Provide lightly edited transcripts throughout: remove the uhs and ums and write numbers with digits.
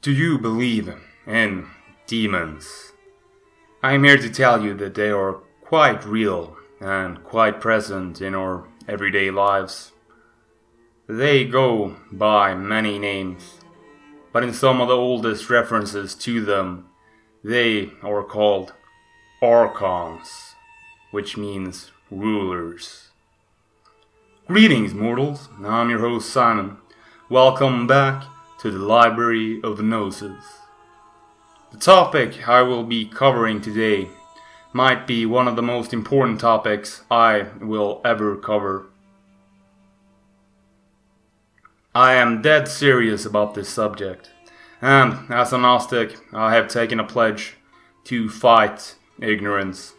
Do you believe in demons? I am here to tell you that they are quite real and quite present in our everyday lives. They go by many names, but in some of the oldest references to them, they are called Archons, which means rulers. Greetings, mortals. I'm your host, Simon. Welcome back to the Library of Gnosis. The topic I will be covering today might be one of the most important topics I will ever cover. I am dead serious about this subject, and as a Gnostic, I have taken a pledge to fight ignorance.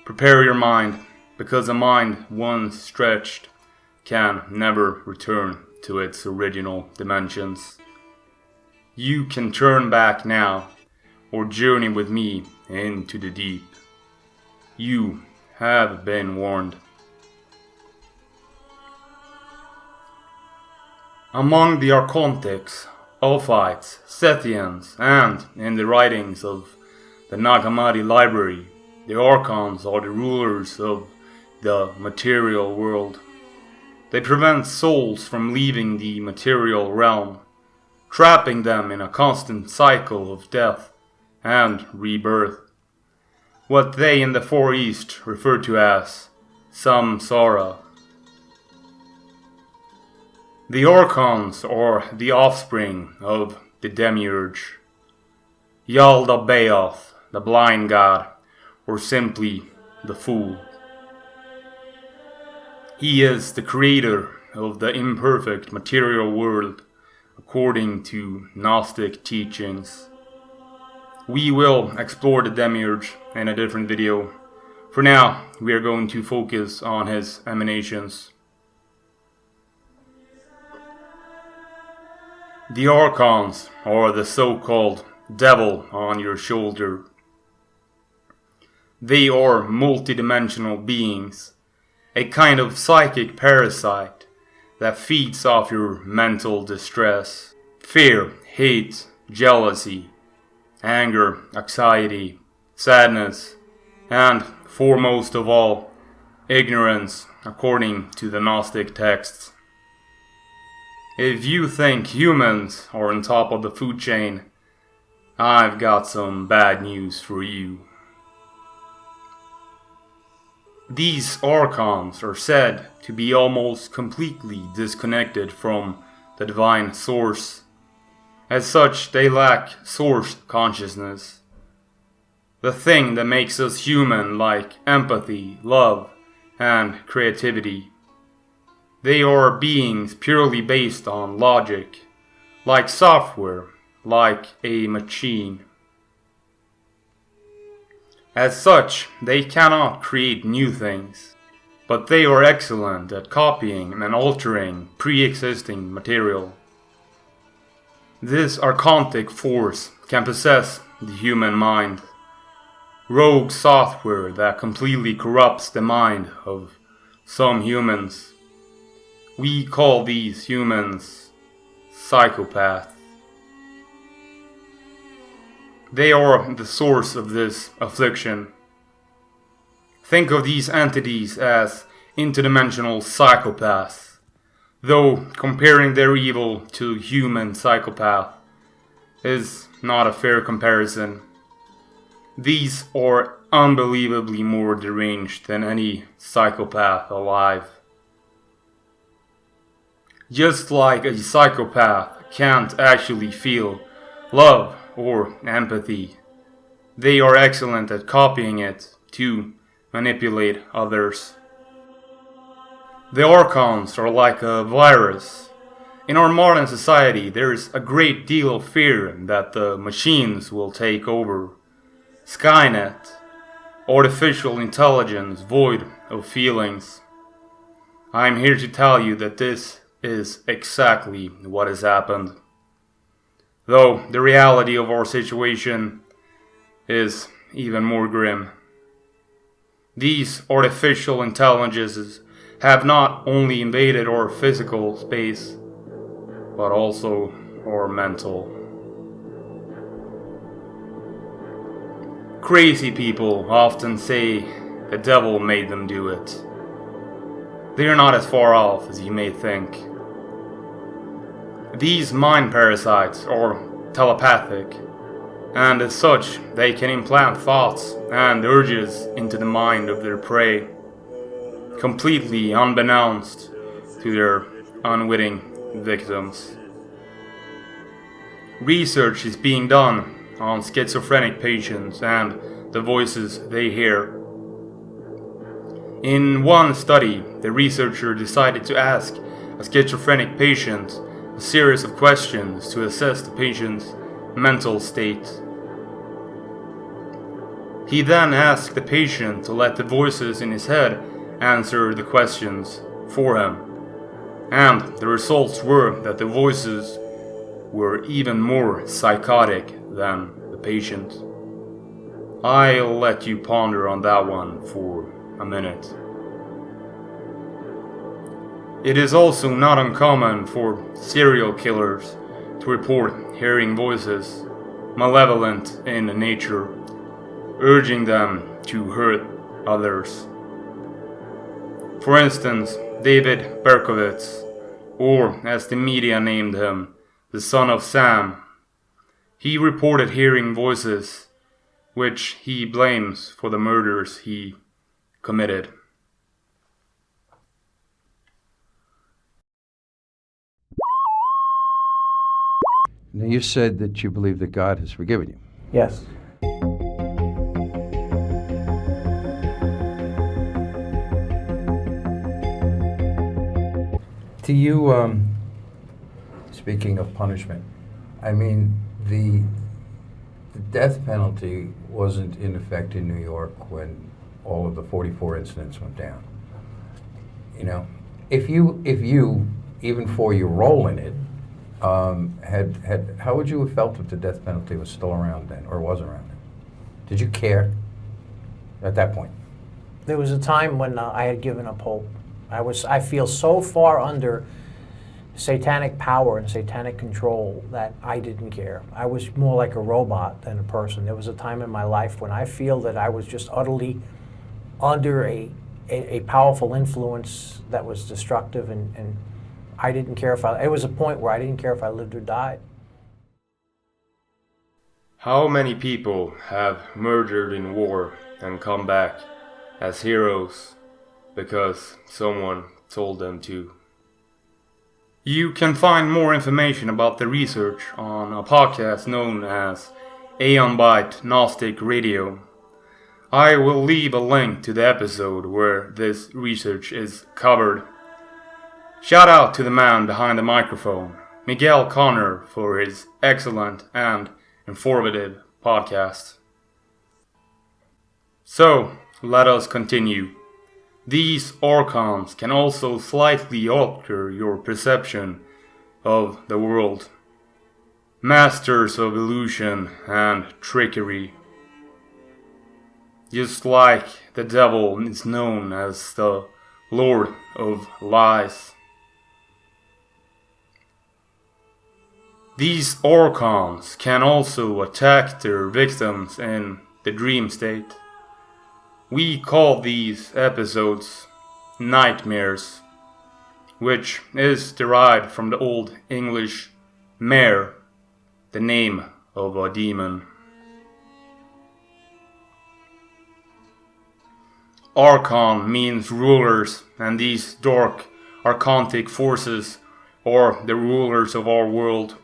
Prepare your mind, because a mind once stretched can never return to its original dimensions. You can turn back now, or journey with me into the deep. You have been warned. Among the Archontics, Ophites, Sethians, and in the writings of the Nag Hammadi library, the Archons are the rulers of the material world. They prevent souls from leaving the material realm, trapping them in a constant cycle of death and rebirth. What they in the Far East refer to as samsara. The Archons are the offspring of the demiurge, Yaldabaoth, the blind god, or simply the fool. He is the creator of the imperfect material world, according to Gnostic teachings. We will explore the demiurge in a different video. For now, we are going to focus on his emanations. The Archons are the so-called devil on your shoulder. They are multidimensional beings, a kind of psychic parasite that feeds off your mental distress, fear, hate, jealousy, anger, anxiety, sadness, and, foremost of all, ignorance, according to the Gnostic texts. If you think humans are on top of the food chain, I've got some bad news for you. These Archons are said to be almost completely disconnected from the divine source. As such, they lack source consciousness. The thing that makes us human, like empathy, love, and creativity. They are beings purely based on logic, like software, like a machine. As such, they cannot create new things, but they are excellent at copying and altering pre-existing material. This archontic force can possess the human mind, rogue software that completely corrupts the mind of some humans. We call these humans psychopaths. They are the source of this affliction. Think of these entities as interdimensional psychopaths, though comparing their evil to human psychopath is not a fair comparison. These are unbelievably more deranged than any psychopath alive. Just like a psychopath can't actually feel love or empathy, they are excellent at copying it to manipulate others. The Archons are like a virus. In our modern society, there is a great deal of fear that the machines will take over. Skynet, artificial intelligence void of feelings. I am here to tell you that this is exactly what has happened. Though the reality of our situation is even more grim. These artificial intelligences have not only invaded our physical space, but also our mental. Crazy people often say the devil made them do it. They are not as far off as you may think. These mind parasites are telepathic, and as such they can implant thoughts and urges into the mind of their prey, completely unbeknownst to their unwitting victims. Research is being done on schizophrenic patients and the voices they hear. In one study, the researcher decided to ask a schizophrenic patient a series of questions to assess the patient's mental state. He then asked the patient to let the voices in his head answer the questions for him, and the results were that the voices were even more psychotic than the patient. I'll let you ponder on that one for a minute. It is also not uncommon for serial killers to report hearing voices, malevolent in nature, urging them to hurt others. For instance, David Berkowitz, or as the media named him, the son of Sam, he reported hearing voices which he blames for the murders he committed. Now, you said that you believe that God has forgiven you. Yes. To you, speaking of punishment, I mean, the death penalty wasn't in effect in New York when all of the 44 incidents went down. You know, if you even for your role in it, how would you have felt if the death penalty was still around then, or was around then? Did you care at that point? There was a time when I had given up hope. I feel so far under satanic power and satanic control that I didn't care. I was more like a robot than a person. There was a time in my life when I feel that I was just utterly under a powerful influence that was destructive, and I didn't care it was a point where I didn't care if I lived or died. How many people have murdered in war and come back as heroes because someone told them to? You can find more information about the research on a podcast known as Aeonbite Gnostic Radio. I will leave a link to the episode where this research is covered. Shout out to the man behind the microphone, Miguel Connor, for his excellent and informative podcast. So, let us continue. These Archons can also slightly alter your perception of the world. Masters of illusion and trickery. Just like the devil is known as the Lord of Lies. These Archons can also attack their victims in the dream state. We call these episodes nightmares, which is derived from the Old English mare, the name of a demon. Archon means rulers, and these dark archontic forces are the rulers of our world,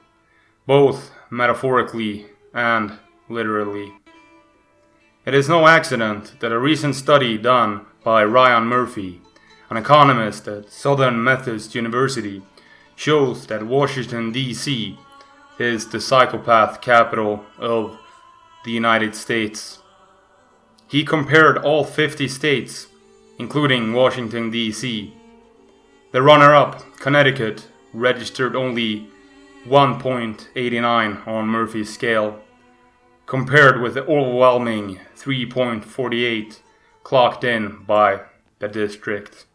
both metaphorically and literally. It is no accident that a recent study done by Ryan Murphy, an economist at Southern Methodist University, shows that Washington, D.C. is the psychopath capital of the United States. He compared all 50 states, including Washington, D.C. The runner-up, Connecticut, registered only 1.89 on Murphy's scale, compared with the overwhelming 3.48 clocked in by the district.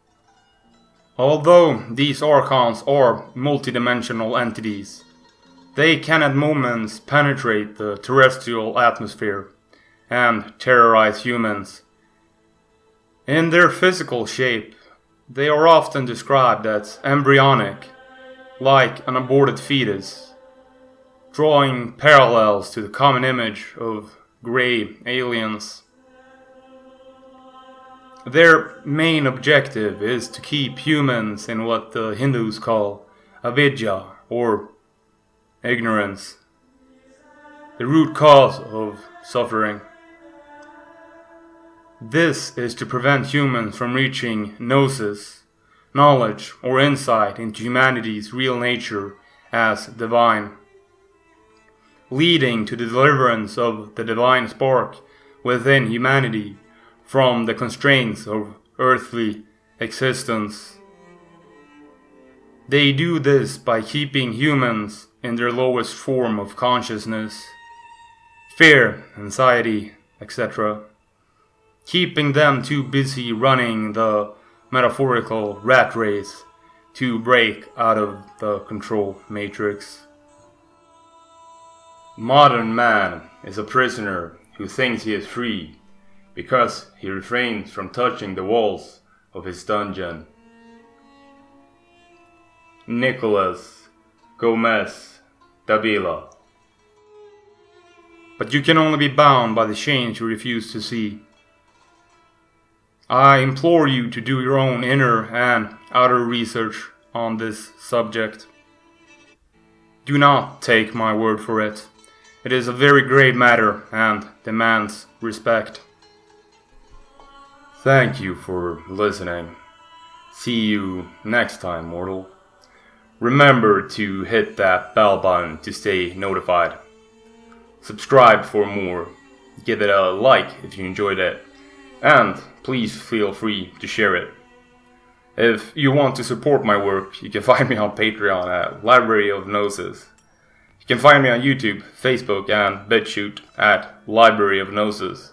Although these Archons are multidimensional entities, they can at moments penetrate the terrestrial atmosphere and terrorize humans. In their physical shape, they are often described as embryonic, like an aborted fetus, drawing parallels to the common image of grey aliens. Their main objective is to keep humans in what the Hindus call avidya, or ignorance, the root cause of suffering. This is to prevent humans from reaching Gnosis, knowledge or insight into humanity's real nature as divine, leading to the deliverance of the divine spark within humanity from the constraints of earthly existence. They do this by keeping humans in their lowest form of consciousness, fear, anxiety, etc., keeping them too busy running the metaphorical rat race to break out of the control matrix. Modern man is a prisoner who thinks he is free because he refrains from touching the walls of his dungeon. Nicholas Gomez Davila. But you can only be bound by the chains you refuse to see. I implore you to do your own inner and outer research on this subject. Do not take my word for it. It is a very grave matter and demands respect. Thank you for listening. See you next time, mortal. Remember to hit that bell button to stay notified. Subscribe for more. Give it a like if you enjoyed it. And please feel free to share it. If you want to support my work, you can find me on Patreon at Library of Gnosis. You can find me on YouTube, Facebook, and Bitchute at Library of Gnosis.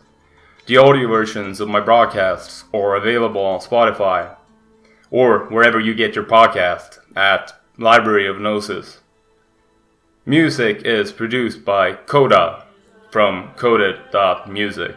The audio versions of my broadcasts are available on Spotify, or wherever you get your podcast at Library of Gnosis. Music is produced by Coda from coded.music.